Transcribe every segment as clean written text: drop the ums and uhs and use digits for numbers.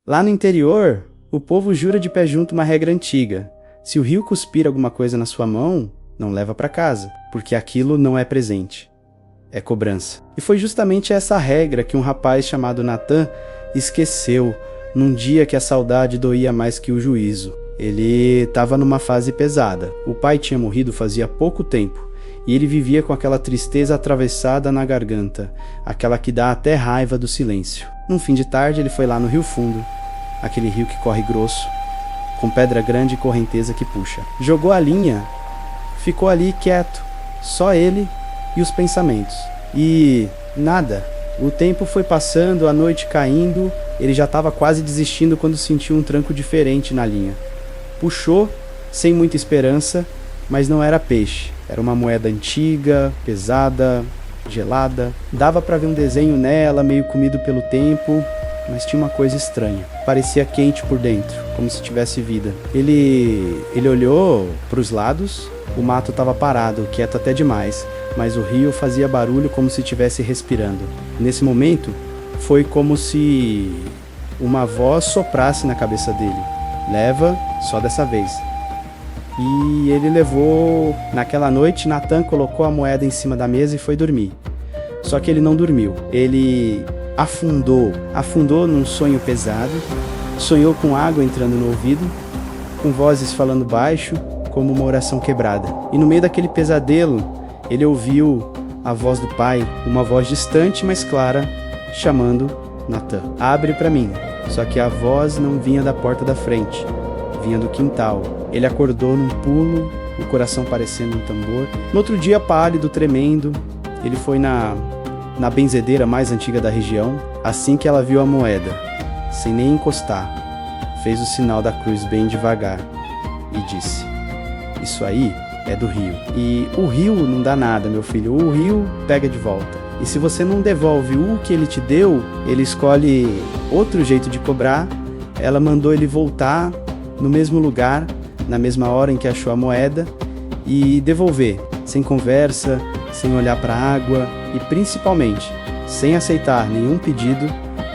Lá no interior, o povo jura de pé junto uma regra antiga. Se o rio cuspir alguma coisa na sua mão, não leva para casa, porque aquilo não é presente. É cobrança. E foi justamente essa regra que um rapaz chamado Natan esqueceu num dia que a saudade doía mais que o juízo. Ele estava numa fase pesada. O pai tinha morrido fazia pouco tempo e ele vivia com aquela tristeza atravessada na garganta, aquela que dá até raiva do silêncio. Num fim de tarde ele foi lá no Rio Fundo, aquele rio que corre grosso, com pedra grande e correnteza que puxa. Jogou a linha, ficou ali quieto, só ele e os pensamentos. E nada. O tempo foi passando, a noite caindo, ele já estava quase desistindo quando sentiu um tranco diferente na linha. Puxou, sem muita esperança, mas não era peixe. Era uma moeda antiga, pesada, gelada. Dava para ver um desenho nela, meio comido pelo tempo, mas tinha uma coisa estranha. Parecia quente por dentro, como se tivesse vida. Ele olhou para os lados, o mato estava parado, quieto até demais, mas o rio fazia barulho como se estivesse respirando. Nesse momento, foi como se uma voz soprasse na cabeça dele. Leva, só dessa vez. E ele levou. Naquela noite, Natan colocou a moeda em cima da mesa e foi dormir. Só que ele não dormiu. Ele afundou num sonho pesado, sonhou com água entrando no ouvido, com vozes falando baixo, como uma oração quebrada. E no meio daquele pesadelo, ele ouviu a voz do pai, uma voz distante, mas clara, chamando Natan. Abre para mim. Só que a voz não vinha da porta da frente, vinha do quintal. Ele acordou num pulo, o coração parecendo um tambor. No outro dia, pálido, tremendo, ele foi na benzedeira mais antiga da região. Assim que ela viu a moeda, sem nem encostar, fez o sinal da cruz bem devagar e disse: "Isso aí é do rio. E o rio não dá nada, meu filho. O rio pega de volta. E se você não devolve o que ele te deu, ele escolhe outro jeito de cobrar." Ela mandou ele voltar no mesmo lugar, na mesma hora em que achou a moeda, e devolver, sem conversa, sem olhar para a água e principalmente, sem aceitar nenhum pedido.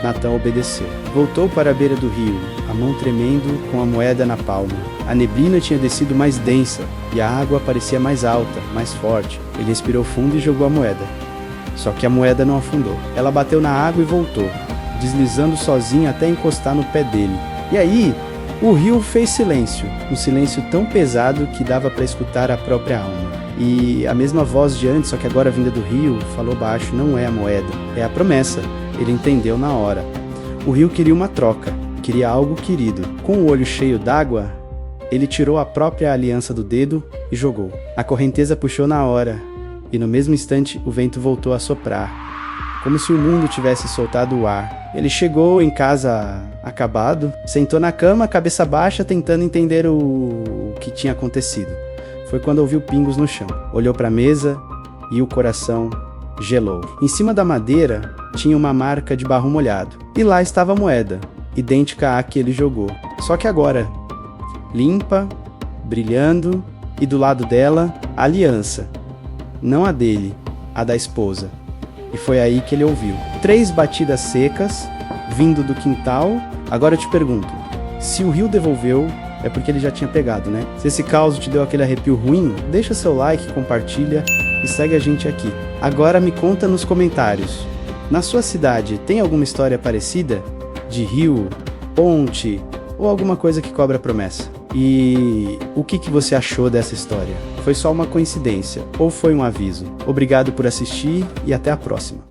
Natan obedeceu. Voltou para a beira do rio, a mão tremendo, com a moeda na palma. A neblina tinha descido mais densa e a água parecia mais alta, mais forte. Ele respirou fundo e jogou a moeda. Só que a moeda não afundou. Ela bateu na água e voltou, deslizando sozinha até encostar no pé dele. E aí, o rio fez silêncio, um silêncio tão pesado que dava para escutar a própria alma. E a mesma voz de antes, só que agora vinda do rio, falou baixo: "Não é a moeda, é a promessa." Ele entendeu na hora. O rio queria uma troca, queria algo querido. Com o olho cheio d'água, ele tirou a própria aliança do dedo e jogou. A correnteza puxou na hora, e no mesmo instante o vento voltou a soprar, como se o mundo tivesse soltado o ar. Ele chegou em casa acabado, sentou na cama, cabeça baixa, tentando entender o que tinha acontecido. Foi quando ouviu pingos no chão. Olhou para a mesa e o coração gelou. Em cima da madeira tinha uma marca de barro molhado. E lá estava a moeda, idêntica à que ele jogou. Só que agora, limpa, brilhando, e do lado dela, a aliança. Não a dele, a da esposa. E foi aí que ele ouviu 3 batidas secas, vindo do quintal. Agora eu te pergunto, se o rio devolveu, é porque ele já tinha pegado, né? Se esse caos te deu aquele arrepio ruim, deixa seu like, compartilha e segue a gente aqui. Agora me conta nos comentários. Na sua cidade tem alguma história parecida? De rio, ponte ou alguma coisa que cobra promessa? E o que você achou dessa história? Foi só uma coincidência ou foi um aviso? Obrigado por assistir e até a próxima.